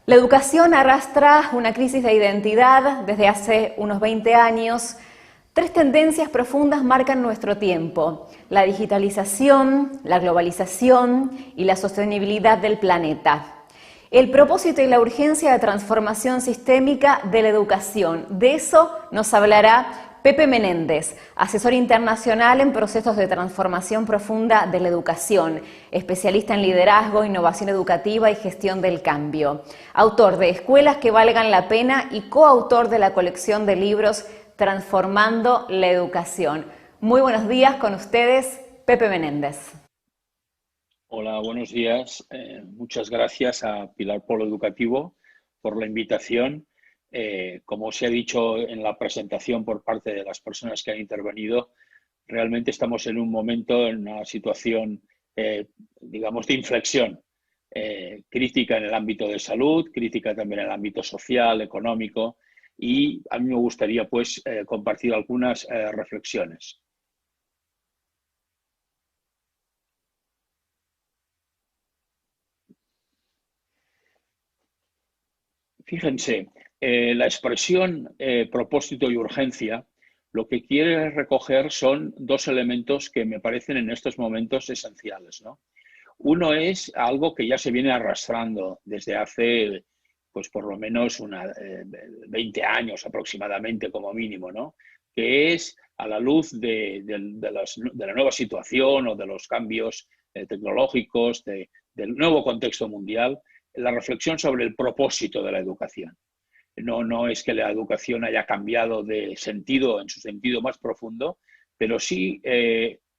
La educación arrastra una crisis de identidad desde hace unos 20 años. Tres tendencias profundas marcan nuestro tiempo: la digitalización, la globalización y la sostenibilidad del planeta. El propósito y la urgencia de transformación sistémica de la educación. De eso nos hablará Pepe Menéndez, asesor internacional en procesos de transformación profunda de la educación, especialista en liderazgo, innovación educativa y gestión del cambio, autor de Escuelas que valgan la pena y coautor de la colección de libros Transformando la educación. Muy buenos días, con ustedes, Pepe Menéndez. Hola, buenos días. Muchas gracias a Pilar Polo Educativo por la invitación. Como se ha dicho en la presentación por parte de las personas que han intervenido, realmente estamos en un momento, en una situación, digamos, de inflexión, crítica en el ámbito de salud, crítica también en el ámbito social, económico, y a mí me gustaría, pues, compartir algunas reflexiones. Fíjense, la expresión propósito y urgencia lo que quiere recoger son dos elementos que me parecen en estos momentos esenciales, ¿no? Uno es algo que ya se viene arrastrando desde hace, pues por lo menos 20 años aproximadamente como mínimo, ¿no? Que es a la luz de la nueva situación o de los cambios tecnológicos, del nuevo contexto mundial, la reflexión sobre el propósito de la educación. No es que la educación haya cambiado de sentido en su sentido más profundo, pero sí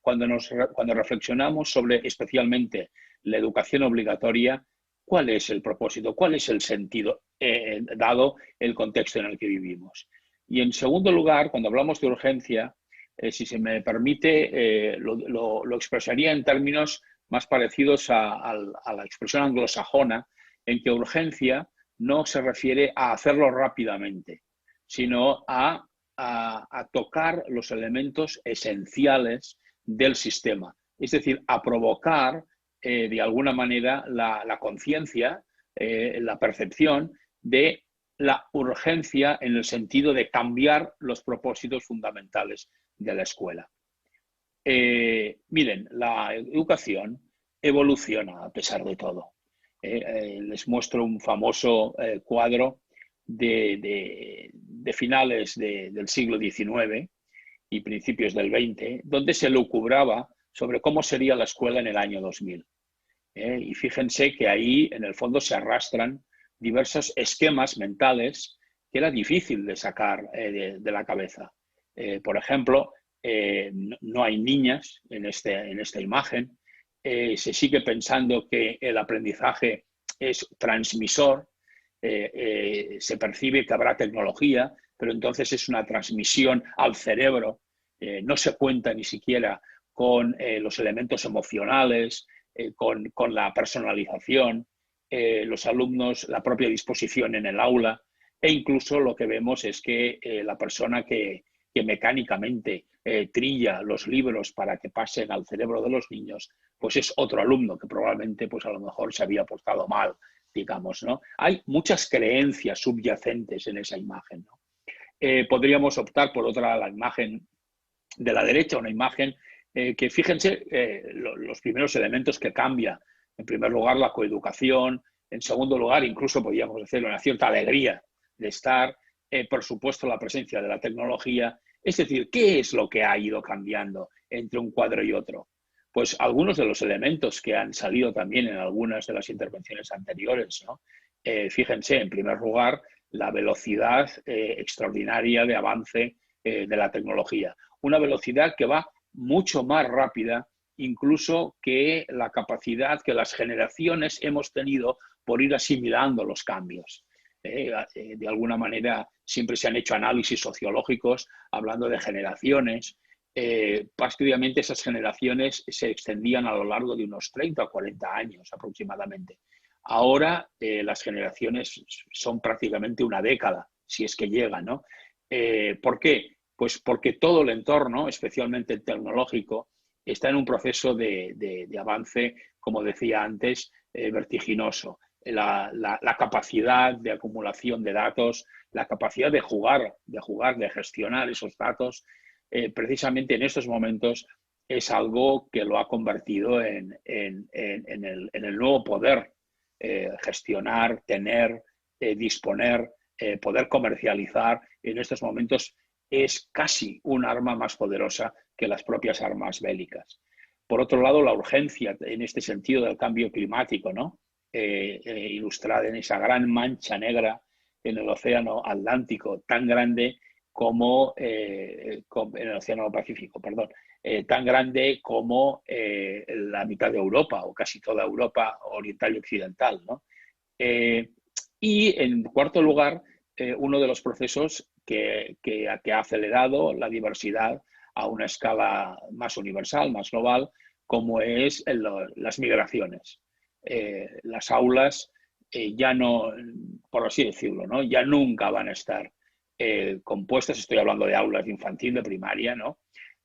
cuando reflexionamos sobre especialmente la educación obligatoria, ¿cuál es el propósito? ¿Cuál es el sentido dado el contexto en el que vivimos? Y en segundo lugar, cuando hablamos de urgencia, si se me permite, lo expresaría en términos más parecidos a la expresión anglosajona, en que urgencia no se refiere a hacerlo rápidamente, sino a tocar los elementos esenciales del sistema. Es decir, a provocar de alguna manera la conciencia, la percepción de la urgencia en el sentido de cambiar los propósitos fundamentales de la escuela. Miren, la educación evoluciona a pesar de todo. Les muestro un famoso cuadro de finales del siglo XIX y principios del XX, donde se lucubraba sobre cómo sería la escuela en el año 2000. Y fíjense que ahí, en el fondo, se arrastran diversos esquemas mentales que era difícil de sacar de la cabeza. Por ejemplo, no hay niñas en esta imagen. Se sigue pensando que el aprendizaje es transmisor, se percibe que habrá tecnología, pero entonces es una transmisión al cerebro. No se cuenta ni siquiera con los elementos emocionales, con la personalización, los alumnos, la propia disposición en el aula, e incluso lo que vemos es que la persona que mecánicamente trilla los libros para que pasen al cerebro de los niños, pues es otro alumno que probablemente pues a lo mejor se había portado mal, digamos, ¿no? Hay muchas creencias subyacentes en esa imagen, ¿no? Podríamos optar por otra, la imagen de la derecha, una imagen que fíjense los primeros elementos que cambia. En primer lugar, la coeducación. En segundo lugar, incluso podríamos decirlo, una cierta alegría de estar. Por supuesto, la presencia de la tecnología. Es decir, ¿qué es lo que ha ido cambiando entre un cuadro y otro? Pues algunos de los elementos que han salido también en algunas de las intervenciones anteriores, ¿no? Fíjense, en primer lugar, la velocidad extraordinaria de avance de la tecnología. Una velocidad que va mucho más rápida incluso que la capacidad que las generaciones hemos tenido por ir asimilando los cambios. De alguna manera siempre se han hecho análisis sociológicos hablando de generaciones. Prácticamente esas generaciones se extendían a lo largo de unos 30 o 40 años aproximadamente. Ahora las generaciones son prácticamente una década, si es que llegan, ¿no? ¿Por qué? Pues porque todo el entorno, especialmente el tecnológico, está en un proceso de avance, como decía antes, vertiginoso. la capacidad de acumulación de datos, la capacidad de jugar, de gestionar esos datos, precisamente en estos momentos es algo que lo ha convertido en el nuevo poder, gestionar, tener, disponer, poder comercializar. En estos momentos es casi un arma más poderosa que las propias armas bélicas. Por otro lado, la urgencia en este sentido del cambio climático, ¿no? Ilustrada en esa gran mancha negra en el océano Atlántico, tan grande como en el océano Pacífico, perdón, tan grande como la mitad de Europa o casi toda Europa oriental y occidental, ¿no? Y en cuarto lugar, uno de los procesos que ha acelerado la diversidad a una escala más universal, más global, como es las migraciones. Las aulas ya no, por así decirlo, ¿no? Ya nunca van a estar compuestas, estoy hablando de aulas de infantil, de primaria, ¿no?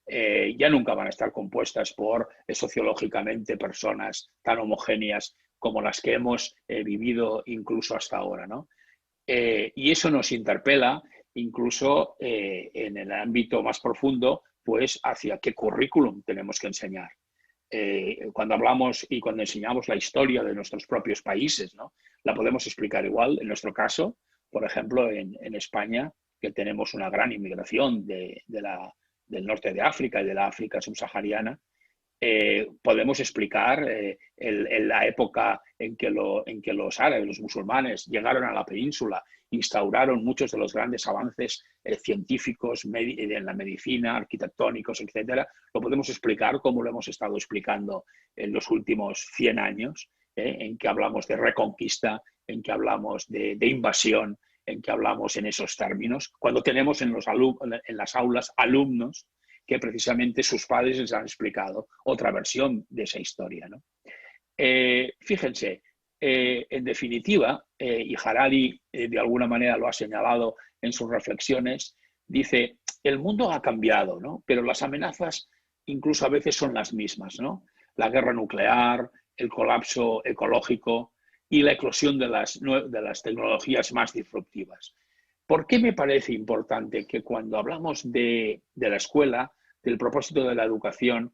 Ya nunca van a estar compuestas por sociológicamente personas tan homogéneas como las que hemos vivido incluso hasta ahora, ¿no? Y eso nos interpela incluso en el ámbito más profundo, pues hacia qué currículum tenemos que enseñar. Cuando hablamos y cuando enseñamos la historia de nuestros propios países, ¿no? La podemos explicar igual. En nuestro caso, por ejemplo, en España, que tenemos una gran inmigración del norte de África y de la África subsahariana, podemos explicar la época en que los árabes, los musulmanes, llegaron a la península, instauraron muchos de los grandes avances científicos en la medicina, arquitectónicos, etcétera. Lo podemos explicar como lo hemos estado explicando en los últimos 100 años, en que hablamos de reconquista, en que hablamos de invasión, en que hablamos en esos términos, cuando tenemos en las aulas alumnos que precisamente sus padres les han explicado otra versión de esa historia, ¿no? Fíjense, en definitiva, y Harari de alguna manera lo ha señalado en sus reflexiones, dice, el mundo ha cambiado, ¿no? Pero las amenazas incluso a veces son las mismas, ¿no? La guerra nuclear, el colapso ecológico y la eclosión de las tecnologías más disruptivas. ¿Por qué me parece importante que cuando hablamos de la escuela, del propósito de la educación,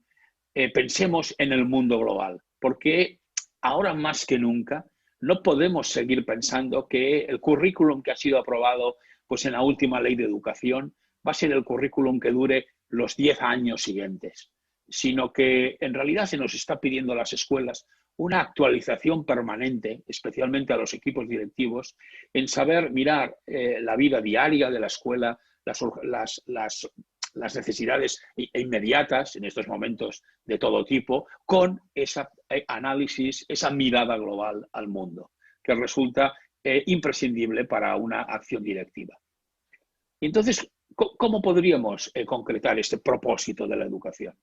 pensemos en el mundo global? Porque ahora más que nunca no podemos seguir pensando que el currículum que ha sido aprobado pues, en la última ley de educación va a ser el currículum que dure los 10 años siguientes, sino que en realidad se nos está pidiendo a las escuelas una actualización permanente, especialmente a los equipos directivos, en saber mirar la vida diaria de la escuela, las necesidades inmediatas en estos momentos de todo tipo, con ese análisis, esa mirada global al mundo, que resulta imprescindible para una acción directiva. Entonces, ¿cómo podríamos concretar este propósito de la educación?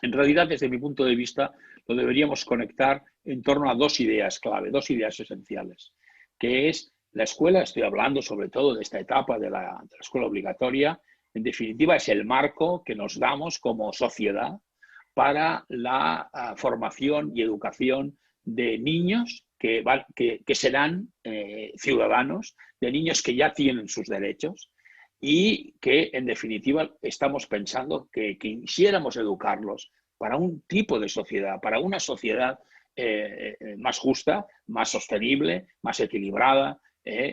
En realidad, desde mi punto de vista, lo deberíamos conectar en torno a dos ideas clave, dos ideas esenciales, que es la escuela, estoy hablando sobre todo de esta etapa de la escuela obligatoria, en definitiva es el marco que nos damos como sociedad para la formación y educación de niños que serán ciudadanos, de niños que ya tienen sus derechos, y que, en definitiva, estamos pensando que quisiéramos educarlos para un tipo de sociedad, para una sociedad más justa, más sostenible, más equilibrada,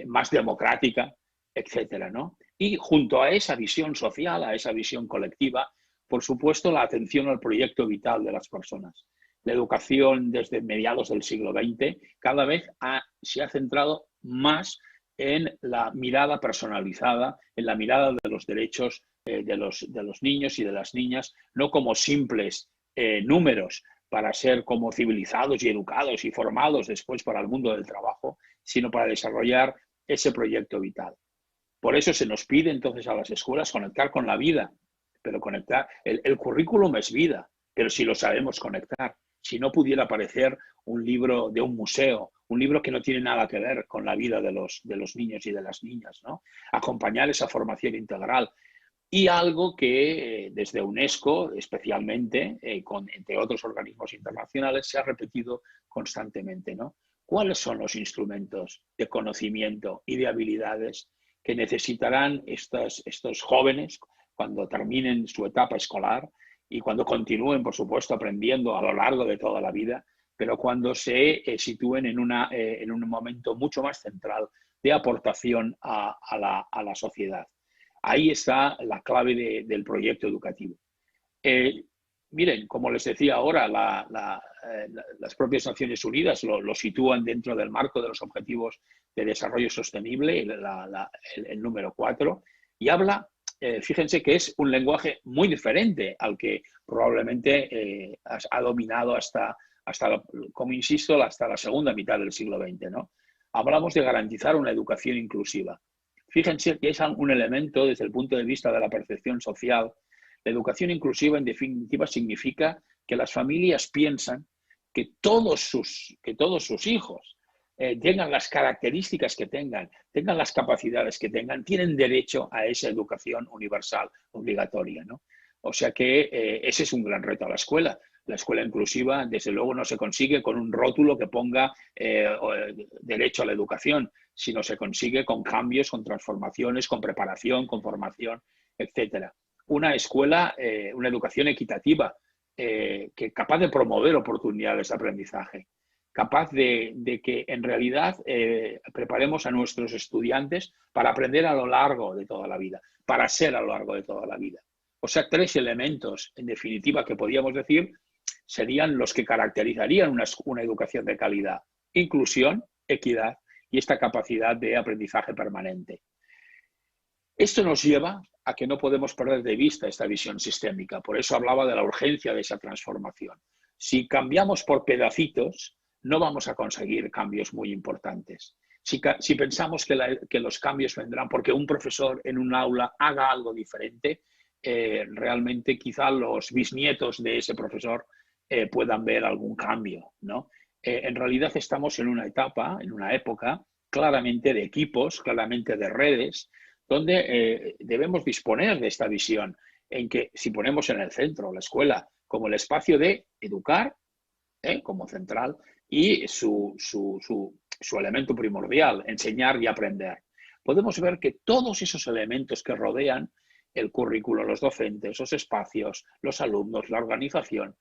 más democrática, etcétera, ¿no? Y junto a esa visión social, a esa visión colectiva, por supuesto, la atención al proyecto vital de las personas. La educación desde mediados del siglo XX cada vez se ha centrado más en la mirada personalizada, en la mirada de los derechos de los niños y de las niñas, no como simples números para ser como civilizados y educados y formados después para el mundo del trabajo, sino para desarrollar ese proyecto vital. Por eso se nos pide entonces a las escuelas conectar con la vida, pero conectar, el currículum es vida, pero si lo sabemos conectar, si no pudiera parecer un libro de un museo, un libro que no tiene nada que ver con la vida de los niños y de las niñas, ¿no? Acompañar esa formación integral. Y algo que desde UNESCO, especialmente, entre otros organismos internacionales, se ha repetido constantemente, ¿no? ¿Cuáles son los instrumentos de conocimiento y de habilidades que necesitarán estos jóvenes cuando terminen su etapa escolar y cuando continúen, por supuesto, aprendiendo a lo largo de toda la vida, pero cuando se sitúen en un momento mucho más central de aportación a la sociedad? Ahí está la clave del proyecto educativo. Miren, como les decía ahora, las propias Naciones Unidas lo sitúan dentro del marco de los Objetivos de Desarrollo Sostenible, el número 4, y habla, fíjense que es un lenguaje muy diferente al que probablemente ha dominado hasta, como insisto, hasta la segunda mitad del siglo XX, ¿no? Hablamos de garantizar una educación inclusiva. Fíjense que es un elemento desde el punto de vista de la percepción social. La educación inclusiva, en definitiva, significa que las familias piensan que todos sus hijos tengan las características que tengan las capacidades que tengan, tienen derecho a esa educación universal obligatoria, ¿no? O sea que ese es un gran reto a la escuela. La escuela inclusiva, desde luego, no se consigue con un rótulo que ponga derecho a la educación, sino se consigue con cambios, con transformaciones, con preparación, con formación, etcétera. Una escuela, una educación equitativa, que capaz de promover oportunidades de aprendizaje, capaz de que en realidad preparemos a nuestros estudiantes para aprender a lo largo de toda la vida, para ser a lo largo de toda la vida. O sea, 3 elementos, en definitiva, que podríamos decir serían los que caracterizarían una educación de calidad: inclusión, equidad y esta capacidad de aprendizaje permanente. Esto nos lleva a que no podemos perder de vista esta visión sistémica. Por eso hablaba de la urgencia de esa transformación. Si cambiamos por pedacitos, no vamos a conseguir cambios muy importantes. Si pensamos que los cambios vendrán porque un profesor en un aula haga algo diferente, realmente quizá los bisnietos de ese profesor puedan ver algún cambio, ¿no? En realidad estamos en una etapa, en una época claramente de equipos, claramente de redes, donde debemos disponer de esta visión en que si ponemos en el centro la escuela como el espacio de educar, como central, y su elemento primordial, enseñar y aprender, podemos ver que todos esos elementos que rodean el currículo, los docentes, los espacios, los alumnos, la organización,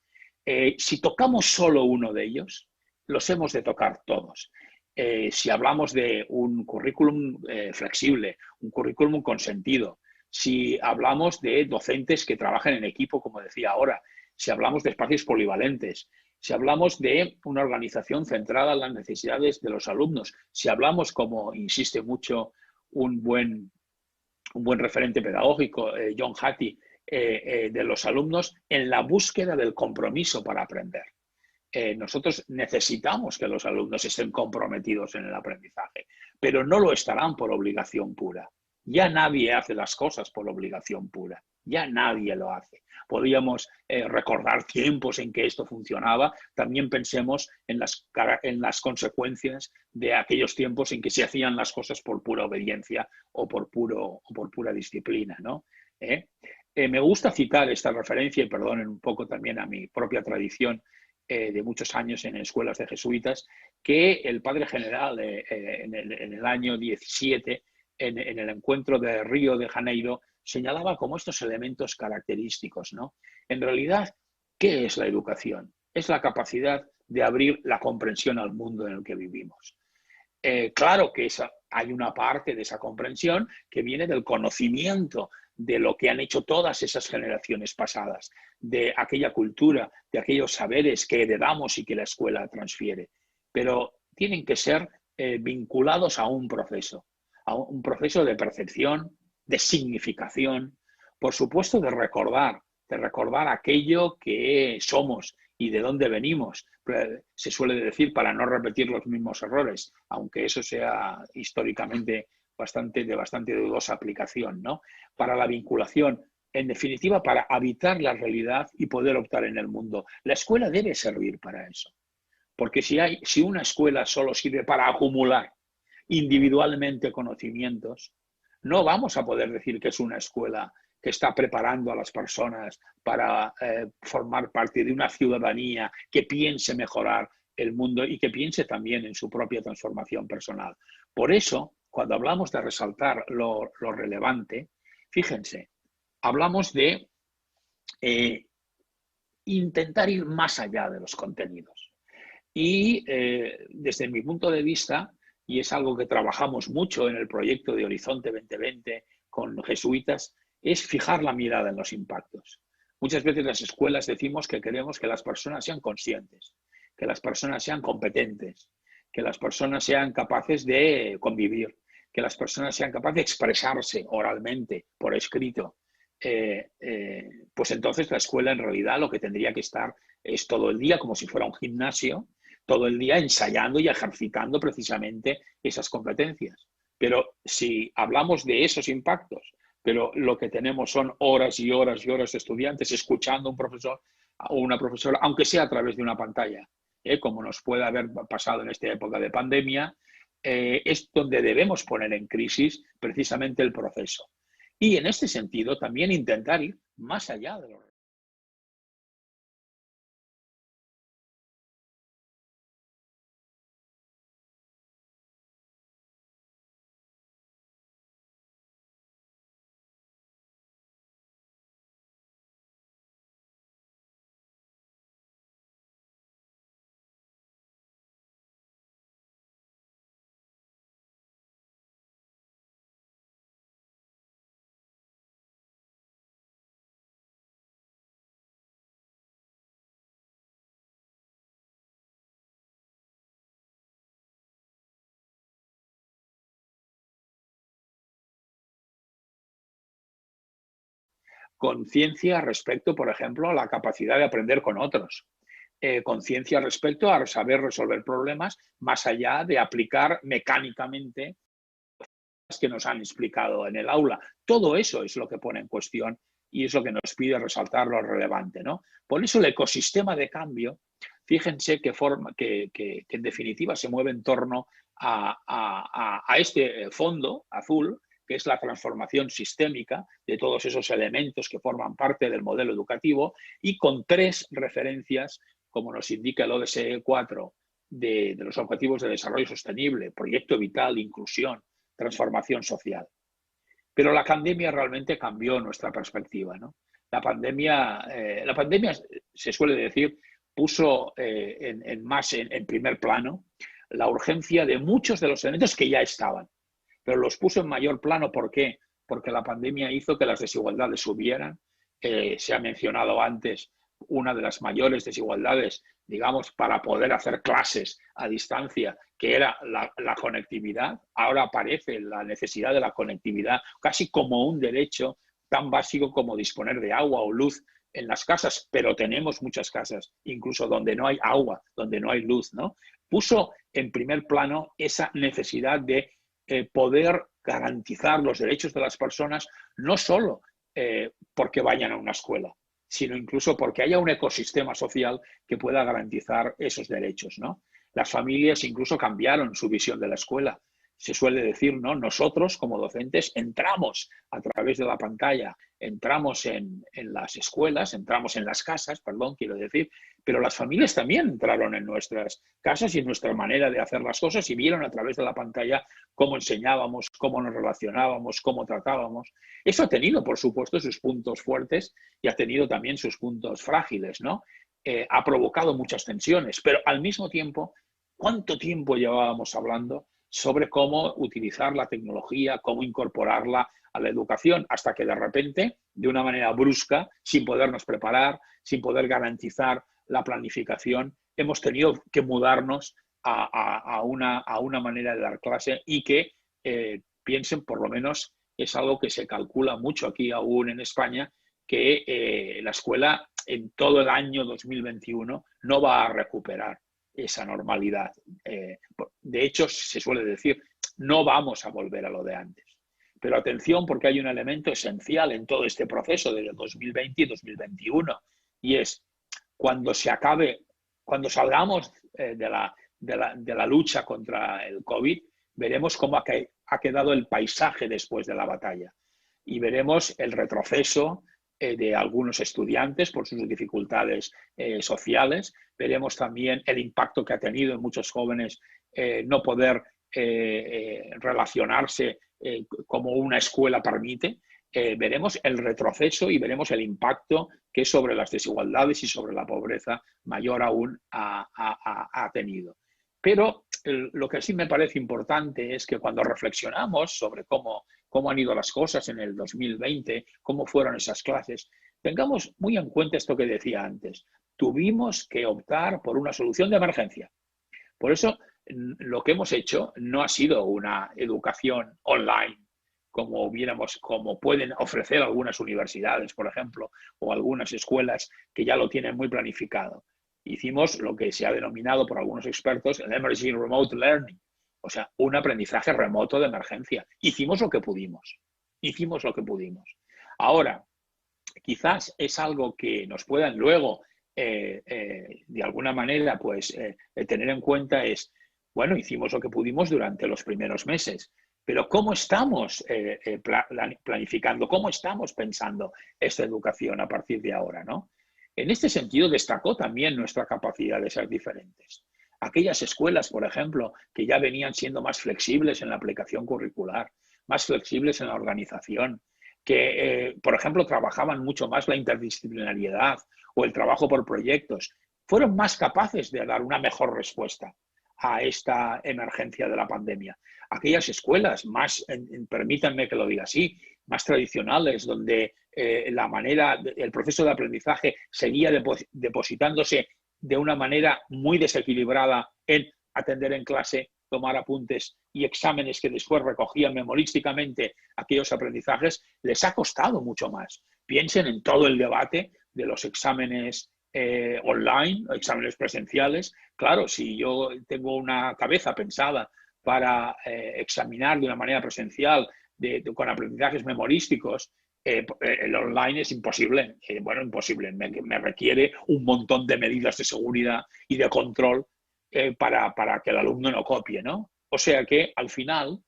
si tocamos solo uno de ellos, los hemos de tocar todos. Si hablamos de un currículum flexible, un currículum con sentido, si hablamos de docentes que trabajan en equipo, como decía ahora, si hablamos de espacios polivalentes, si hablamos de una organización centrada en las necesidades de los alumnos, si hablamos, como insiste mucho un buen referente pedagógico, John Hattie, de los alumnos, en la búsqueda del compromiso para aprender. Nosotros necesitamos que los alumnos estén comprometidos en el aprendizaje, pero no lo estarán por obligación pura. Ya nadie hace las cosas por obligación pura, ya nadie lo hace. Podríamos recordar tiempos en que esto funcionaba, también pensemos en las consecuencias de aquellos tiempos en que se hacían las cosas por pura obediencia o por pura disciplina, ¿no? Me gusta citar esta referencia, y perdonen un poco también a mi propia tradición, de muchos años en escuelas de jesuitas, que el padre general en el año 17, en el encuentro de Río de Janeiro, señalaba como estos elementos característicos, ¿no? En realidad, ¿qué es la educación? Es la capacidad de abrir la comprensión al mundo en el que vivimos. Claro que hay una parte de esa comprensión que viene del conocimiento de lo que han hecho todas esas generaciones pasadas, de aquella cultura, de aquellos saberes que heredamos y que la escuela transfiere. Pero tienen que ser vinculados a un proceso de percepción, de significación, por supuesto de recordar aquello que somos y de dónde venimos. Se suele decir para no repetir los mismos errores, aunque eso sea históricamente de bastante dudosa aplicación, ¿no? Para la vinculación, en definitiva, para habitar la realidad y poder optar en el mundo. La escuela debe servir para eso, porque si una escuela solo sirve para acumular individualmente conocimientos, no vamos a poder decir que es una escuela que está preparando a las personas para formar parte de una ciudadanía que piense mejorar el mundo y que piense también en su propia transformación personal. Por eso, cuando hablamos de resaltar lo relevante, fíjense, hablamos de intentar ir más allá de los contenidos. Y desde mi punto de vista, y es algo que trabajamos mucho en el proyecto de Horizonte 2020 con jesuitas, es fijar la mirada en los impactos. Muchas veces las escuelas decimos que queremos que las personas sean conscientes, que las personas sean competentes, que las personas sean capaces de convivir, que las personas sean capaces de expresarse oralmente, por escrito. Pues entonces la escuela en realidad lo que tendría que estar es todo el día como si fuera un gimnasio, todo el día ensayando y ejercitando precisamente esas competencias. Pero si hablamos de esos impactos, pero lo que tenemos son horas y horas y horas de estudiantes escuchando a un profesor o una profesora, aunque sea a través de una pantalla, como nos puede haber pasado en esta época de pandemia, es donde debemos poner en crisis precisamente el proceso. Y en este sentido también intentar ir más allá de lo conciencia respecto, por ejemplo, a la capacidad de aprender con otros. Conciencia respecto a saber resolver problemas más allá de aplicar mecánicamente las que nos han explicado en el aula. Todo eso es lo que pone en cuestión y es lo que nos pide resaltar lo relevante, ¿no? Por eso el ecosistema de cambio, fíjense que en definitiva se mueve en torno a este fondo azul, que es la transformación sistémica de todos esos elementos que forman parte del modelo educativo y con 3 referencias, como nos indica el ODSE 4, de los Objetivos de Desarrollo Sostenible, proyecto vital, inclusión, transformación social. Pero la pandemia realmente cambió nuestra perspectiva, ¿no? La pandemia se suele decir, puso en primer plano la urgencia de muchos de los elementos que ya estaban, pero los puso en mayor plano. ¿Por qué? Porque la pandemia hizo que las desigualdades subieran. Se ha mencionado antes una de las mayores desigualdades, digamos, para poder hacer clases a distancia, que era la conectividad. Ahora aparece la necesidad de la conectividad casi como un derecho tan básico como disponer de agua o luz en las casas, pero tenemos muchas casas, incluso donde no hay agua, donde no hay luz, ¿no? Puso en primer plano esa necesidad de poder garantizar los derechos de las personas, no solo porque vayan a una escuela, sino incluso porque haya un ecosistema social que pueda garantizar esos derechos, ¿no? Las familias incluso cambiaron su visión de la escuela. Se suele decir, ¿no? Nosotros como docentes entramos a través de la pantalla, entramos en las escuelas, entramos en las casas, perdón, quiero decir, pero las familias también entraron en nuestras casas y en nuestra manera de hacer las cosas y vieron a través de la pantalla cómo enseñábamos, cómo nos relacionábamos, cómo tratábamos. Eso ha tenido, por supuesto, sus puntos fuertes y ha tenido también sus puntos frágiles, ¿no? Ha provocado muchas tensiones, pero al mismo tiempo, ¿cuánto tiempo llevábamos hablando sobre cómo utilizar la tecnología, cómo incorporarla a la educación, hasta que de repente, de una manera brusca, sin podernos preparar, sin poder garantizar la planificación, hemos tenido que mudarnos a una manera de dar clase y que piensen, por lo menos es algo que se calcula mucho aquí aún en España, que la escuela en todo el año 2021 no va a recuperar esa normalidad. De hecho, se suele decir, no vamos a volver a lo de antes. Pero atención, porque hay un elemento esencial en todo este proceso de 2020 y 2021, y es cuando se acabe, cuando salgamos de la lucha contra el COVID, veremos cómo ha quedado el paisaje después de la batalla. Y veremos el retroceso de algunos estudiantes por sus dificultades sociales. Veremos también el impacto que ha tenido en muchos jóvenes no poder relacionarse como una escuela permite. Veremos el retroceso y veremos el impacto que sobre las desigualdades y sobre la pobreza mayor aún ha tenido. Pero lo que sí me parece importante es que cuando reflexionamos sobre cómo han ido las cosas en el 2020, cómo fueron esas clases, tengamos muy en cuenta esto que decía antes. Tuvimos que optar por una solución de emergencia. Por eso, lo que hemos hecho no ha sido una educación online como pueden ofrecer algunas universidades, por ejemplo, o algunas escuelas que ya lo tienen muy planificado. Hicimos lo que se ha denominado por algunos expertos el Emerging Remote Learning, o sea, un aprendizaje remoto de emergencia. Hicimos lo que pudimos. Hicimos lo que pudimos. Ahora, quizás es algo que nos puedan luego, de alguna manera, pues tener en cuenta es, bueno, hicimos lo que pudimos durante los primeros meses, pero ¿cómo estamos planificando? ¿Cómo estamos pensando esta educación a partir de ahora, ¿no? En este sentido, destacó también nuestra capacidad de ser diferentes. Aquellas escuelas, por ejemplo, que ya venían siendo más flexibles en la aplicación curricular, más flexibles en la organización, que, por ejemplo, trabajaban mucho más la interdisciplinariedad o el trabajo por proyectos, fueron más capaces de dar una mejor respuesta a esta emergencia de la pandemia. Aquellas escuelas más, permítanme que lo diga así, más tradicionales, donde el proceso de aprendizaje seguía depositándose de una manera muy desequilibrada en atender en clase, tomar apuntes y exámenes que después recogían memorísticamente aquellos aprendizajes, les ha costado mucho más. Piensen en todo el debate de los exámenes online, exámenes presenciales. Claro, si yo tengo una cabeza pensada para examinar de una manera presencial con aprendizajes memorísticos, el online es imposible. Bueno, imposible. Me requiere un montón de medidas de seguridad y de control para que el alumno no copie, ¿no? O sea que, al final,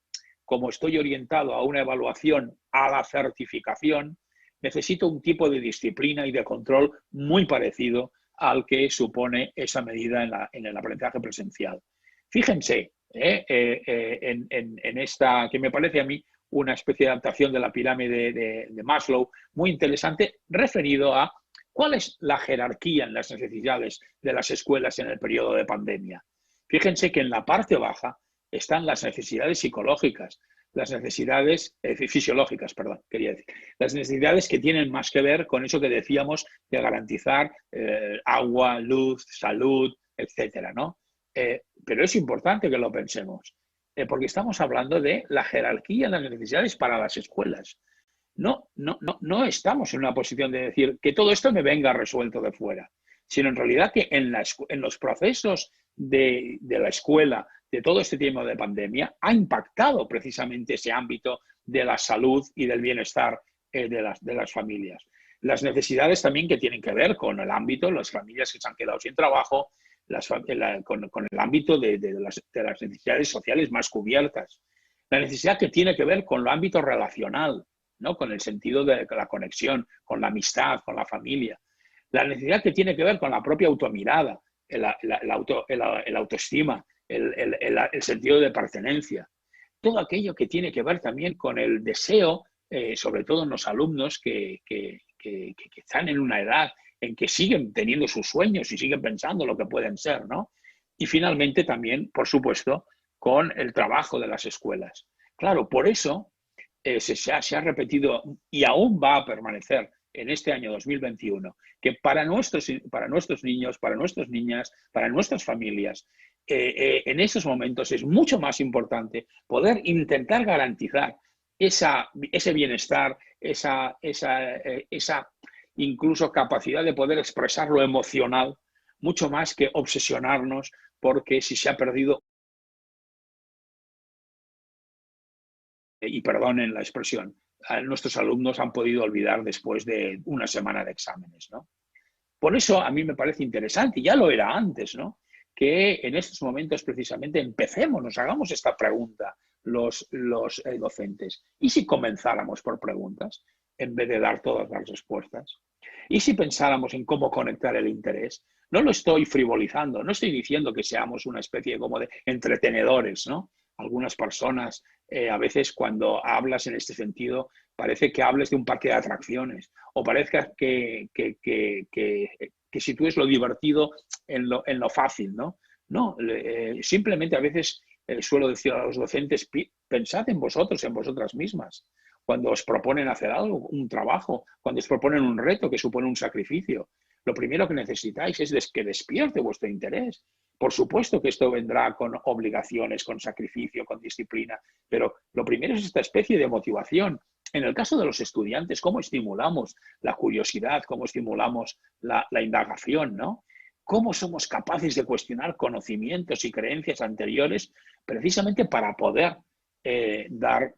como estoy orientado a una evaluación a la certificación, necesito un tipo de disciplina y de control muy parecido al que supone esa medida en el aprendizaje presencial. Fíjense en esta, que me parece a mí una especie de adaptación de la pirámide de Maslow, muy interesante, referido a cuál es la jerarquía en las necesidades de las escuelas en el periodo de pandemia. Fíjense que en la parte baja están las necesidades psicológicas, las necesidades fisiológicas, perdón, quería decir, las necesidades que tienen más que ver con eso que decíamos de garantizar agua, luz, salud, etcétera, ¿no? Pero es importante que lo pensemos, porque estamos hablando de la jerarquía de las necesidades para las escuelas. No estamos en una posición de decir que todo esto me venga resuelto de fuera, sino en realidad que en los procesos de la escuela, de todo este tiempo de pandemia, ha impactado precisamente ese ámbito de la salud y del bienestar de las familias. Las necesidades también que tienen que ver con el ámbito, las familias que se han quedado sin trabajo, con el ámbito de las necesidades sociales más cubiertas. La necesidad que tiene que ver con el ámbito relacional, ¿no? Con el sentido de la conexión, con la amistad, con la familia. La necesidad que tiene que ver con la propia automirada, el autoestima, el sentido de pertenencia. Todo aquello que tiene que ver también con el deseo, sobre todo en los alumnos que están en una edad en que siguen teniendo sus sueños y siguen pensando lo que pueden ser, ¿no? Y finalmente también, por supuesto, con el trabajo de las escuelas. Claro, por eso se ha repetido y aún va a permanecer en este año 2021, que para nuestros niños, para nuestras niñas, para nuestras familias, en esos momentos es mucho más importante poder intentar garantizar ese bienestar, esa incluso capacidad de poder expresar lo emocional, mucho más que obsesionarnos porque si se ha perdido, y perdonen la expresión, nuestros alumnos han podido olvidar después de una semana de exámenes, ¿no? Por eso a mí me parece interesante, y ya lo era antes, ¿no? Que en estos momentos precisamente empecemos, nos hagamos esta pregunta los docentes. ¿Y si comenzáramos por preguntas? en vez de dar todas las respuestas. Y si pensáramos en cómo conectar el interés, no lo estoy frivolizando, no estoy diciendo que seamos una especie como de entretenedores, ¿no? Algunas personas, a veces cuando hablas en este sentido, parece que hables de un parque de atracciones o parezca que sitúes lo divertido en lo fácil, ¿no? No, simplemente a veces suelo decir a los docentes, pensad en vosotros, en vosotras mismas. Cuando os proponen hacer algo, un trabajo, cuando os proponen un reto que supone un sacrificio, lo primero que necesitáis es que despierte vuestro interés. Por supuesto que esto vendrá con obligaciones, con sacrificio, con disciplina, pero lo primero es esta especie de motivación. En el caso de los estudiantes, ¿cómo estimulamos la curiosidad? ¿Cómo estimulamos la indagación, ¿no? ¿Cómo somos capaces de cuestionar conocimientos y creencias anteriores precisamente para poder dar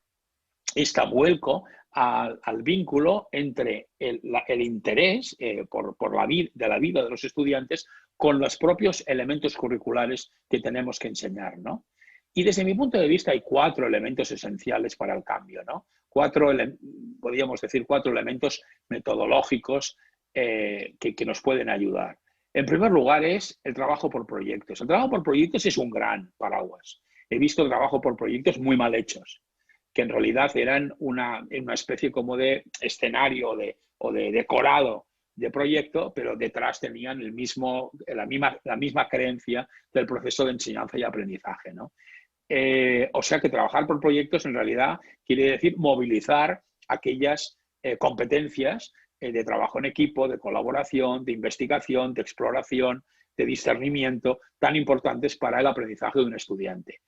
este vuelco al vínculo entre el interés por la vida de los estudiantes con los propios elementos curriculares que tenemos que enseñar, ¿no? Y desde mi punto de vista hay 4 elementos esenciales para el cambio, ¿no? Podríamos decir 4 elementos metodológicos que nos pueden ayudar. En primer lugar es el trabajo por proyectos. El trabajo por proyectos es un gran paraguas. He visto trabajo por proyectos muy mal hechos, que en realidad eran una especie como de escenario o de decorado de proyecto, pero detrás tenían la misma creencia del proceso de enseñanza y aprendizaje, ¿no? O sea que trabajar por proyectos en realidad quiere decir movilizar aquellas competencias de trabajo en equipo, de colaboración, de investigación, de exploración, de discernimiento, tan importantes para el aprendizaje de un estudiante.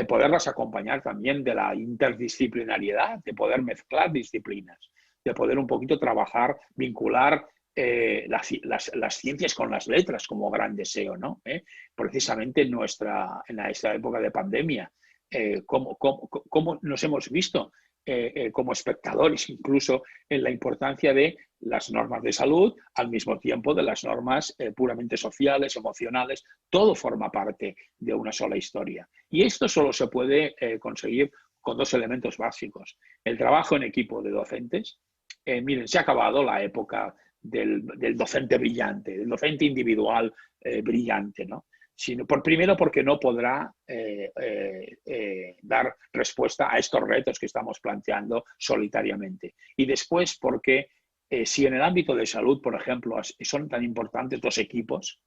Poderlas acompañar también de la interdisciplinariedad, de poder mezclar disciplinas, de poder un poquito trabajar, vincular las ciencias con las letras como gran deseo, ¿no? Precisamente en esta época de pandemia, cómo nos hemos visto como espectadores incluso en la importancia de las normas de salud al mismo tiempo de las normas puramente sociales, emocionales. Todo forma parte de una sola historia. Y esto solo se puede conseguir con 2 elementos básicos. El trabajo en equipo de docentes. Miren, se ha acabado la época del docente brillante, del docente individual brillante, ¿no? Primero porque no podrá dar respuesta a estos retos que estamos planteando solitariamente. Y después porque si en el ámbito de salud, por ejemplo, son tan importantes los equipos,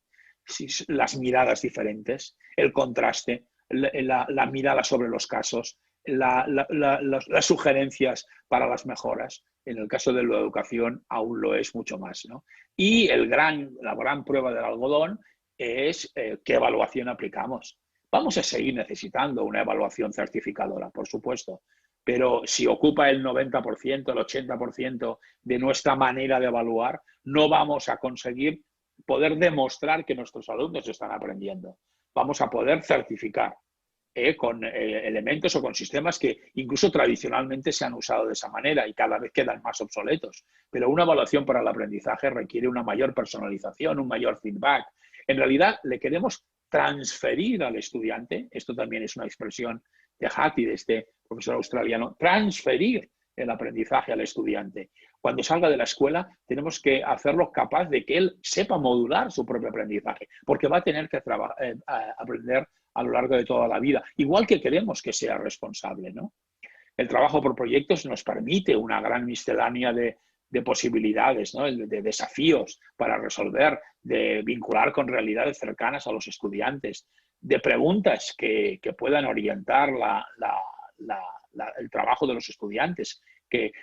las miradas diferentes, el contraste, la mirada sobre los casos, las sugerencias para las mejoras, en el caso de la educación aún lo es mucho más, ¿no? Y la gran prueba del algodón es qué evaluación aplicamos. Vamos a seguir necesitando una evaluación certificadora, por supuesto, pero si ocupa el 90%, el 80% de nuestra manera de evaluar, no vamos a conseguir poder demostrar que nuestros alumnos están aprendiendo. Vamos a poder certificar con elementos o con sistemas que incluso tradicionalmente se han usado de esa manera y cada vez quedan más obsoletos. Pero una evaluación para el aprendizaje requiere una mayor personalización, un mayor feedback. En realidad, le queremos transferir al estudiante, esto también es una expresión de Hattie, de este profesor australiano, transferir el aprendizaje al estudiante. Cuando salga de la escuela, tenemos que hacerlo capaz de que él sepa modular su propio aprendizaje, porque va a tener que aprender a lo largo de toda la vida, igual que queremos que sea responsable, ¿no? El trabajo por proyectos nos permite una gran miscelánea de posibilidades, ¿no? De desafíos para resolver, de vincular con realidades cercanas a los estudiantes, de preguntas que puedan orientar el trabajo de los estudiantes. Que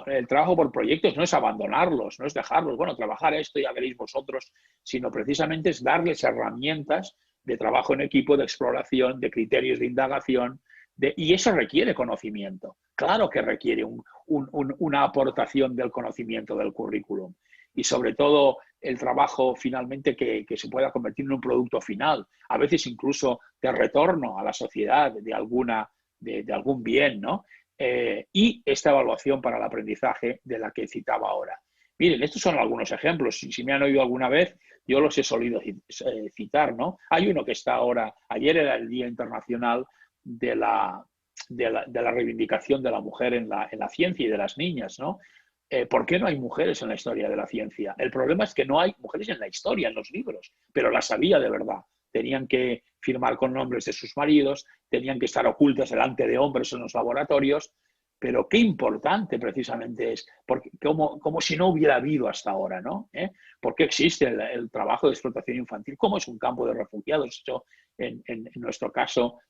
el trabajo por proyectos no es abandonarlos, no es dejarlos, bueno, trabajar esto ya veréis vosotros, sino precisamente es darles herramientas de trabajo en equipo, de exploración, de criterios de indagación, y eso requiere conocimiento. Claro que requiere una aportación del conocimiento del currículum y sobre todo el trabajo finalmente que se pueda convertir en un producto final, a veces incluso de retorno a la sociedad de algún bien, ¿no? Y esta evaluación para el aprendizaje de la que citaba ahora. Miren, estos son algunos ejemplos. Si me han oído alguna vez, yo los he solido citar, ¿no? Hay uno que está ahora, ayer era el Día Internacional de la reivindicación de la mujer en la ciencia y de las niñas, ¿no? ¿Por qué no hay mujeres en la historia de la ciencia? El problema es que no hay mujeres en la historia, en los libros, pero las había de verdad. Tenían que firmar con nombres de sus maridos, tenían que estar ocultas delante de hombres en los laboratorios, pero qué importante precisamente es, porque, como si no hubiera habido hasta ahora, ¿no? ¿Por qué existe el trabajo de explotación infantil? ¿Cómo es un campo de refugiados? Esto, en nuestro caso,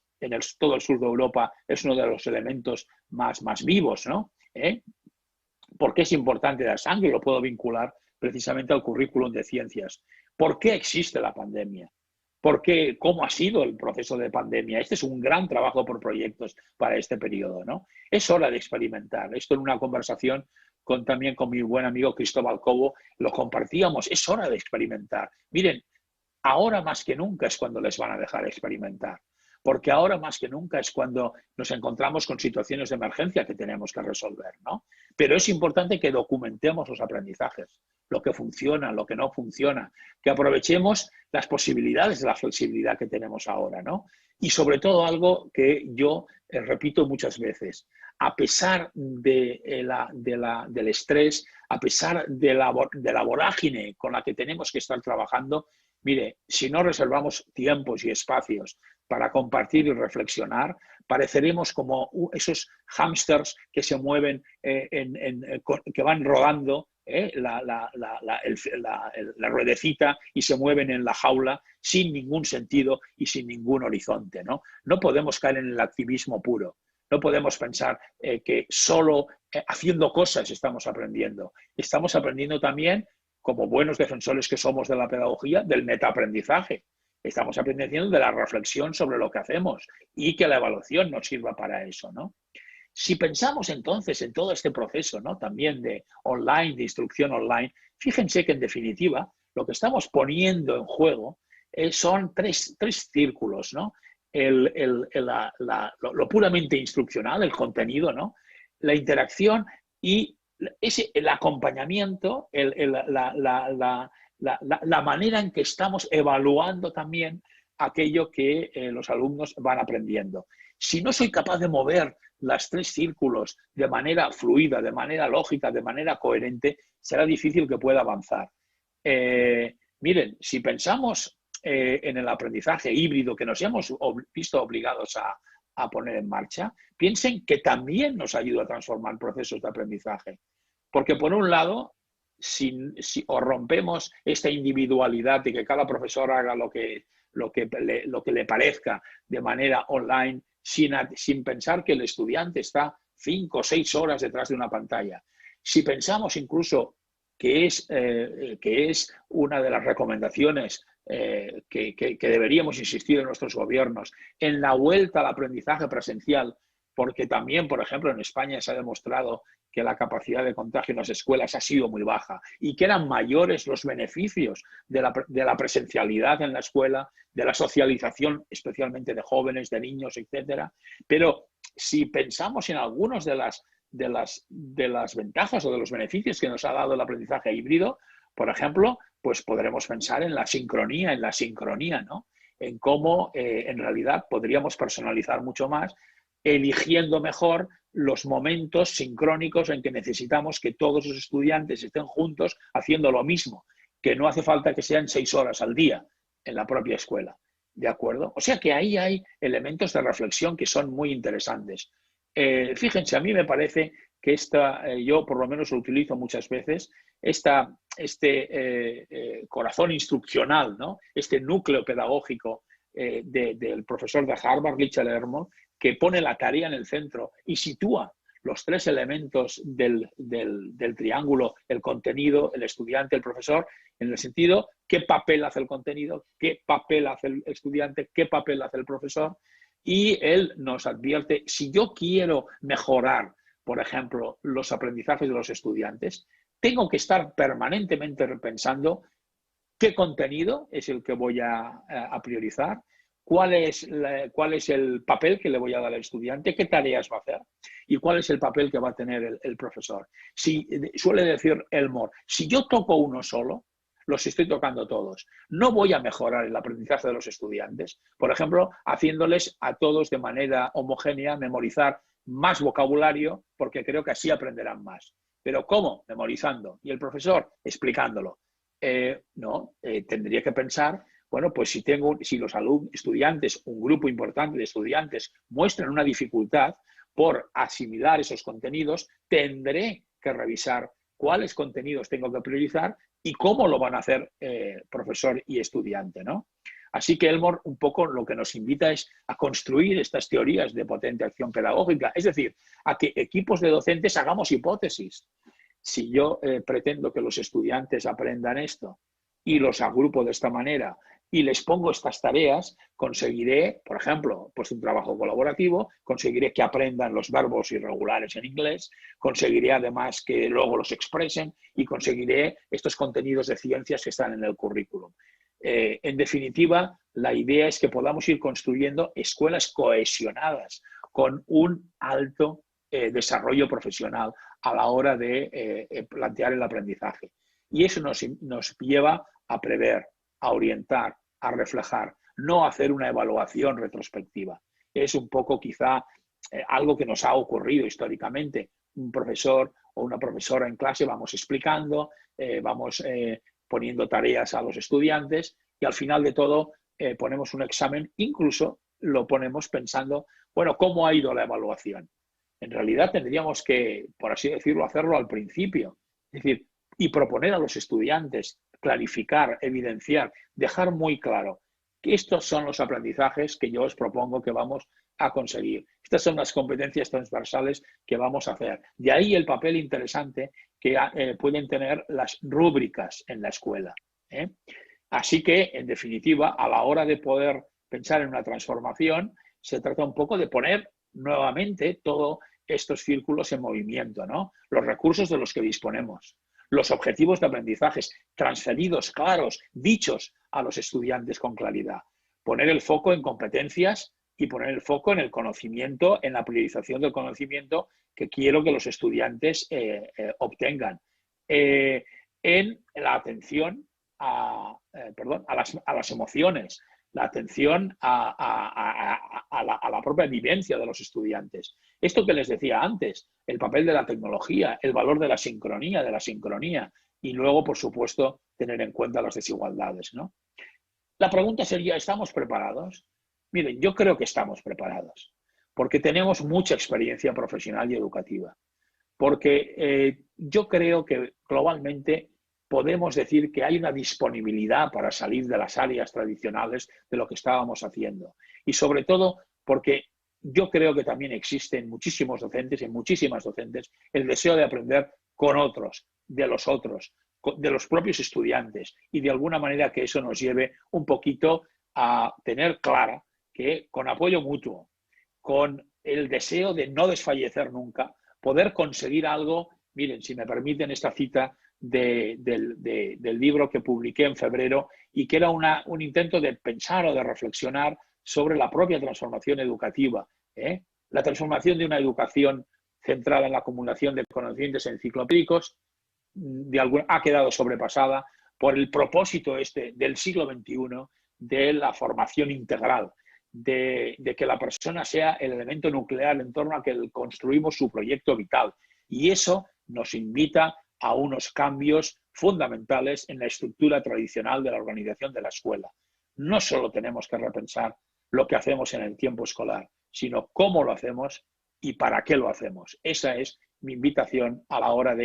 todo el sur de Europa, es uno de los elementos más vivos, ¿no? ¿Por qué es importante la sangre? Lo puedo vincular precisamente al currículum de ciencias. ¿Por qué existe la pandemia? ¿Por qué? ¿Cómo ha sido el proceso de pandemia? Este es un gran trabajo por proyectos para este periodo, ¿no? Es hora de experimentar. Esto en una conversación también con mi buen amigo Cristóbal Cobo lo compartíamos. Es hora de experimentar. Miren, ahora más que nunca es cuando les van a dejar experimentar. Porque ahora más que nunca es cuando nos encontramos con situaciones de emergencia que tenemos que resolver, ¿no? Pero es importante que documentemos los aprendizajes, lo que funciona, lo que no funciona, que aprovechemos las posibilidades de la flexibilidad que tenemos ahora, ¿no? Y sobre todo algo que yo repito muchas veces, a pesar del estrés, a pesar de la vorágine con la que tenemos que estar trabajando, mire, si no reservamos tiempos y espacios para compartir y reflexionar, pareceremos como esos hámsters que se mueven, que van rodando la ruedecita y se mueven en la jaula sin ningún sentido y sin ningún horizonte, ¿no? No podemos caer en el activismo puro. No podemos pensar que solo haciendo cosas estamos aprendiendo. Estamos aprendiendo también, como buenos defensores que somos de la pedagogía, del metaaprendizaje. Estamos aprendiendo de la reflexión sobre lo que hacemos y que la evaluación nos sirva para eso, ¿no? Si pensamos entonces en todo este proceso, ¿no? También de online, de instrucción online, fíjense que en definitiva lo que estamos poniendo en juego son tres círculos, ¿no? Lo puramente instruccional, el contenido, ¿no? La interacción y el acompañamiento, la manera en que estamos evaluando también aquello que los alumnos van aprendiendo. Si no soy capaz de mover los tres círculos de manera fluida, de manera lógica, de manera coherente, será difícil que pueda avanzar. Miren, si pensamos en el aprendizaje híbrido que nos hemos visto obligados a poner en marcha, piensen que también nos ayuda a transformar procesos de aprendizaje. Porque por un lado, si rompemos esta individualidad de que cada profesor haga lo que le parezca de manera online, sin pensar que el estudiante está 5 o 6 horas detrás de una pantalla. Si pensamos incluso que es una de las recomendaciones que deberíamos insistir en nuestros gobiernos, en la vuelta al aprendizaje presencial, porque también, por ejemplo, en España se ha demostrado que la capacidad de contagio en las escuelas ha sido muy baja y que eran mayores los beneficios de la presencialidad en la escuela, de la socialización, especialmente de jóvenes, de niños, etcétera. Pero si pensamos en algunas de las ventajas o de los beneficios que nos ha dado el aprendizaje híbrido, por ejemplo, pues podremos pensar en la sincronía, ¿no? En cómo en realidad podríamos personalizar mucho más, eligiendo mejor los momentos sincrónicos en que necesitamos que todos los estudiantes estén juntos haciendo lo mismo, que no hace falta que sean 6 horas al día en la propia escuela, ¿de acuerdo? O sea que ahí hay elementos de reflexión que son muy interesantes. Fíjense, a mí me parece que yo por lo menos lo utilizo muchas veces, corazón instruccional, ¿no? Este núcleo pedagógico del profesor de Harvard, Richard Hermon, que pone la tarea en el centro y sitúa los 3 elementos del triángulo, el contenido, el estudiante, el profesor, en el sentido qué papel hace el contenido, qué papel hace el estudiante, qué papel hace el profesor, y él nos advierte, si yo quiero mejorar, por ejemplo, los aprendizajes de los estudiantes, tengo que estar permanentemente repensando qué contenido es el que voy a priorizar, cuál es el papel que le voy a dar al estudiante, qué tareas va a hacer y cuál es el papel que va a tener el profesor. Suele decir Elmore, si yo toco uno solo, los estoy tocando todos. No voy a mejorar el aprendizaje de los estudiantes, por ejemplo, haciéndoles a todos de manera homogénea memorizar más vocabulario, porque creo que así aprenderán más. ¿Pero cómo? Memorizando. Y el profesor explicándolo. No, tendría que pensar, bueno, pues si los estudiantes, un grupo importante de estudiantes muestran una dificultad por asimilar esos contenidos, tendré que revisar cuáles contenidos tengo que priorizar y cómo lo van a hacer profesor y estudiante, ¿no? Así que Elmore un poco lo que nos invita es a construir estas teorías de potente acción pedagógica, es decir, a que equipos de docentes hagamos hipótesis. Si yo pretendo que los estudiantes aprendan esto y los agrupo de esta manera y les pongo estas tareas, conseguiré, por ejemplo, pues un trabajo colaborativo, conseguiré que aprendan los verbos irregulares en inglés, conseguiré además que luego los expresen y conseguiré estos contenidos de ciencias que están en el currículum. En definitiva, la idea es que podamos ir construyendo escuelas cohesionadas con un alto desarrollo profesional a la hora de plantear el aprendizaje. Y eso nos lleva a prever, a orientar, a reflejar, no a hacer una evaluación retrospectiva. Es un poco quizá algo que nos ha ocurrido históricamente. Un profesor o una profesora en clase vamos explicando, vamos poniendo tareas a los estudiantes y al final de todo ponemos un examen, incluso lo ponemos pensando, bueno, ¿cómo ha ido la evaluación? En realidad tendríamos que, por así decirlo, hacerlo al principio. Es decir, y proponer a los estudiantes, clarificar, evidenciar, dejar muy claro que estos son los aprendizajes que yo os propongo que vamos a conseguir. Estas son las competencias transversales que vamos a hacer. De ahí el papel interesante que pueden tener las rúbricas en la escuela. Así que, en definitiva, a la hora de poder pensar en una transformación, se trata un poco de poner nuevamente todos estos círculos en movimiento, ¿no? Los recursos de los que disponemos, los objetivos de aprendizajes transferidos, claros, dichos a los estudiantes con claridad. Poner el foco en competencias y poner el foco en el conocimiento, en la priorización del conocimiento que quiero que los estudiantes obtengan. En la atención a las emociones, la atención a la propia vivencia de los estudiantes. Esto que les decía antes, el papel de la tecnología, el valor de la sincronía y luego, por supuesto, tener en cuenta las desigualdades, ¿no? La pregunta sería, ¿estamos preparados? Miren, yo creo que estamos preparados porque tenemos mucha experiencia profesional y educativa, porque yo creo que globalmente podemos decir que hay una disponibilidad para salir de las áreas tradicionales de lo que estábamos haciendo. Y sobre todo porque yo creo que también existe en muchísimos docentes, en muchísimas docentes, el deseo de aprender con otros, de los propios estudiantes y de alguna manera que eso nos lleve un poquito a tener clara que con apoyo mutuo, con el deseo de no desfallecer nunca, poder conseguir algo. Miren, si me permiten esta cita del libro que publiqué en febrero y que era un intento de pensar o de reflexionar sobre la propia transformación educativa, la transformación de una educación centrada en la acumulación de conocimientos enciclopédicos ha quedado sobrepasada por el propósito del siglo XXI de la formación integral, de que la persona sea el elemento nuclear en torno a que construimos su proyecto vital. Y eso nos invita a unos cambios fundamentales en la estructura tradicional de la organización de la escuela. No solo tenemos que repensar lo que hacemos en el tiempo escolar, sino cómo lo hacemos y para qué lo hacemos. Esa es mi invitación a la hora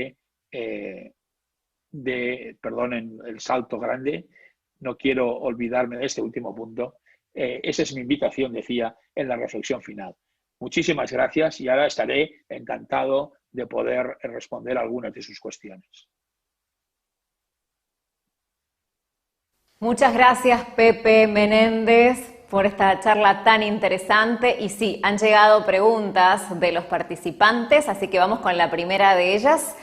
perdonen el salto grande, no quiero olvidarme de este último punto. Esa es mi invitación, decía, en la reflexión final. Muchísimas gracias y ahora estaré encantado de poder responder algunas de sus cuestiones. Muchas gracias, Pepe Menéndez, por esta charla tan interesante. Y sí, han llegado preguntas de los participantes, así que vamos con la primera de ellas.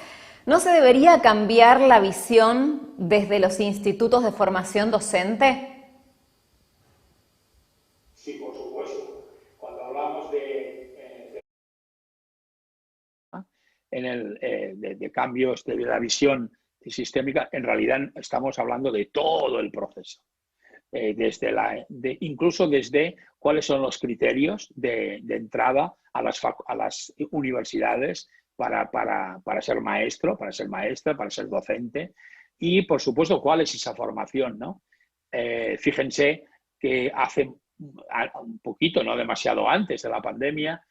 ¿No se debería cambiar la visión desde los institutos de formación docente? Sí, por supuesto. Cuando hablamos de cambios de la visión sistémica, en realidad estamos hablando de todo el proceso. Incluso desde cuáles son los criterios de entrada a las universidades, para ser maestro, para ser maestra, para ser docente. Y, por supuesto, ¿cuál es esa formación, ¿no? Fíjense que hace un poquito, no demasiado antes de la pandemia,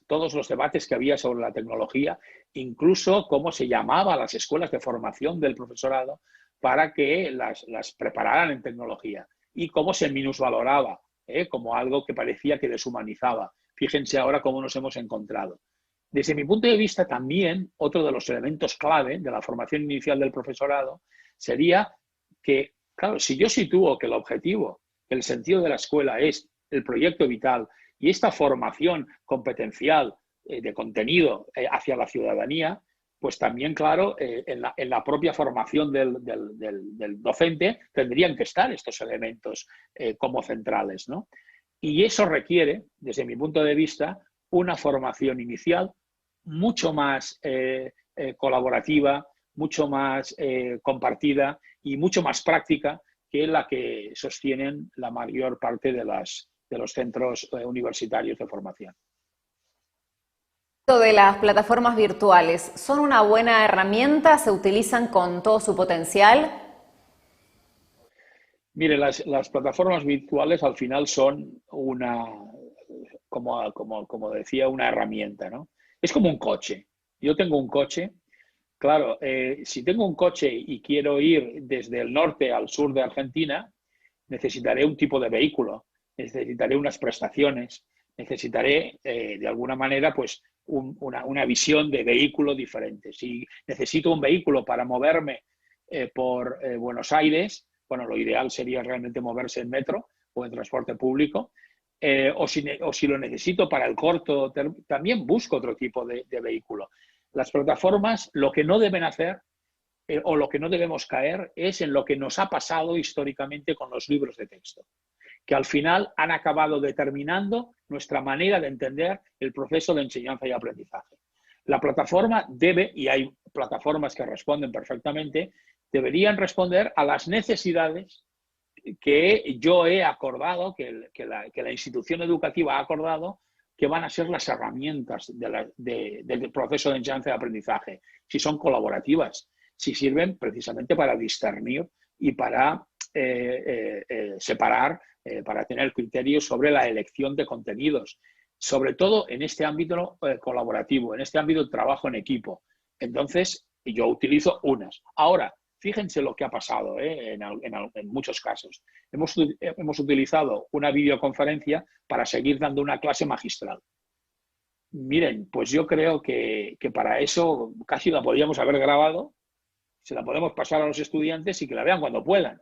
todos los debates que había sobre la tecnología, incluso cómo se llamaba a las escuelas de formación del profesorado para que las prepararan en tecnología y cómo se minusvaloraba como algo que parecía que deshumanizaba. Fíjense ahora cómo nos hemos encontrado. Desde mi punto de vista, también otro de los elementos clave de la formación inicial del profesorado sería que, claro, si yo sitúo que el objetivo, que el sentido de la escuela es el proyecto vital y esta formación competencial de contenido hacia la ciudadanía, pues también, claro, en la propia formación del docente tendrían que estar estos elementos como centrales, ¿no? Y eso requiere, desde mi punto de vista, una formación inicial mucho más colaborativa, mucho más compartida y mucho más práctica que la que sostienen la mayor parte de los centros universitarios de formación. De las plataformas virtuales, ¿son una buena herramienta? ¿Se utilizan con todo su potencial? Mire, las plataformas virtuales al final son como decía, una herramienta, ¿no? Es como un coche. Yo tengo un coche. Claro, si tengo un coche y quiero ir desde el norte al sur de Argentina, necesitaré un tipo de vehículo, necesitaré unas prestaciones, necesitaré de alguna manera pues una visión de vehículo diferente. Si necesito un vehículo para moverme por Buenos Aires, bueno, lo ideal sería realmente moverse en metro o en transporte público, o si lo necesito para el corto, también busco otro tipo de vehículo. Las plataformas lo que no deben hacer o lo que no debemos caer es en lo que nos ha pasado históricamente con los libros de texto, que al final han acabado determinando nuestra manera de entender el proceso de enseñanza y aprendizaje. La plataforma debe, y hay plataformas que responden perfectamente, deberían responder a las necesidades que yo he acordado, que la institución educativa ha acordado, que van a ser las herramientas del proceso de enseñanza y aprendizaje, si son colaborativas, si sirven precisamente para discernir y para separar, para tener criterios sobre la elección de contenidos, sobre todo en este ámbito colaborativo, en este ámbito de trabajo en equipo. Entonces, yo utilizo unas. Ahora, fíjense lo que ha pasado en muchos casos. Hemos utilizado una videoconferencia para seguir dando una clase magistral. Miren, pues yo creo que para eso casi la podríamos haber grabado, se la podemos pasar a los estudiantes y que la vean cuando puedan.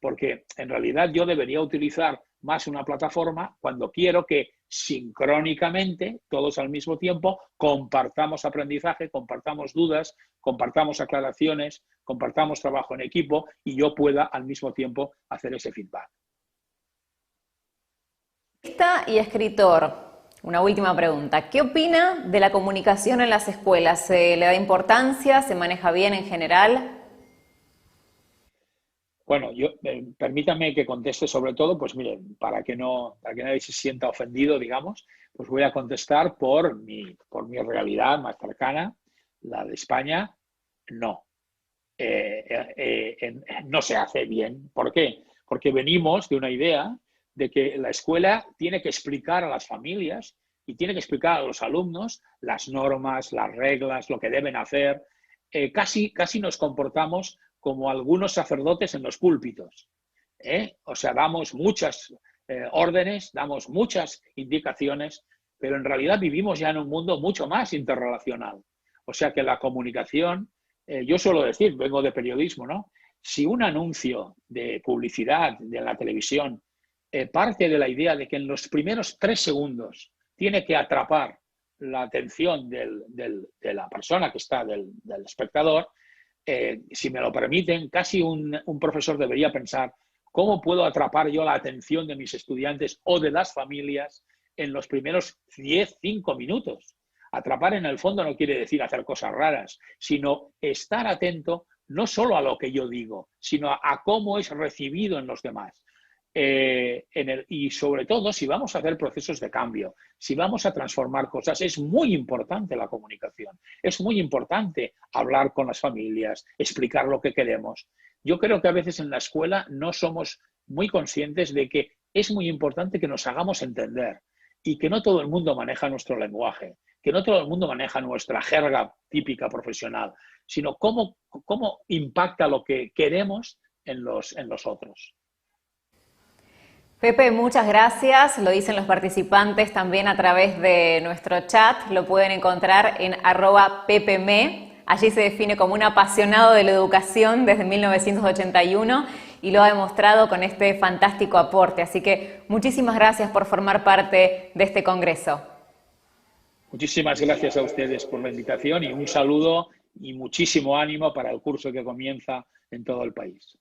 Porque en realidad yo debería utilizar más una plataforma cuando quiero que sincrónicamente, todos al mismo tiempo, compartamos aprendizaje, compartamos dudas, compartamos aclaraciones, compartamos trabajo en equipo y yo pueda al mismo tiempo hacer ese feedback. Y escritor, una última pregunta. ¿Qué opina de la comunicación en las escuelas? ¿Se le da importancia? ¿Se maneja bien en general? Bueno, permítame que conteste sobre todo, pues miren, para que nadie se sienta ofendido, digamos, pues voy a contestar por mi realidad más cercana, la de España, no. No se hace bien. ¿Por qué? Porque venimos de una idea de que la escuela tiene que explicar a las familias y tiene que explicar a los alumnos las normas, las reglas, lo que deben hacer. Casi nos comportamos como algunos sacerdotes en los púlpitos. O sea, damos muchas órdenes, damos muchas indicaciones, pero en realidad vivimos ya en un mundo mucho más interrelacional. O sea que la comunicación, yo suelo decir, vengo de periodismo, ¿no? Si un anuncio de publicidad de la televisión parte de la idea de que en los primeros 3 segundos tiene que atrapar la atención de la persona que está, del espectador, si me lo permiten, casi un profesor debería pensar cómo puedo atrapar yo la atención de mis estudiantes o de las familias en los primeros 5 minutos. Atrapar en el fondo no quiere decir hacer cosas raras, sino estar atento no solo a lo que yo digo, sino a cómo es recibido en los demás. y sobre todo, si vamos a hacer procesos de cambio, si vamos a transformar cosas, es muy importante la comunicación, es muy importante hablar con las familias, explicar lo que queremos. Yo creo que a veces en la escuela no somos muy conscientes de que es muy importante que nos hagamos entender y que no todo el mundo maneja nuestro lenguaje, que no todo el mundo maneja nuestra jerga típica profesional, sino cómo impacta lo que queremos en los otros. Pepe, muchas gracias. Lo dicen los participantes también a través de nuestro chat. Lo pueden encontrar en @pepeme. Allí se define como un apasionado de la educación desde 1981 y lo ha demostrado con este fantástico aporte. Así que muchísimas gracias por formar parte de este congreso. Muchísimas gracias a ustedes por la invitación y un saludo y muchísimo ánimo para el curso que comienza en todo el país.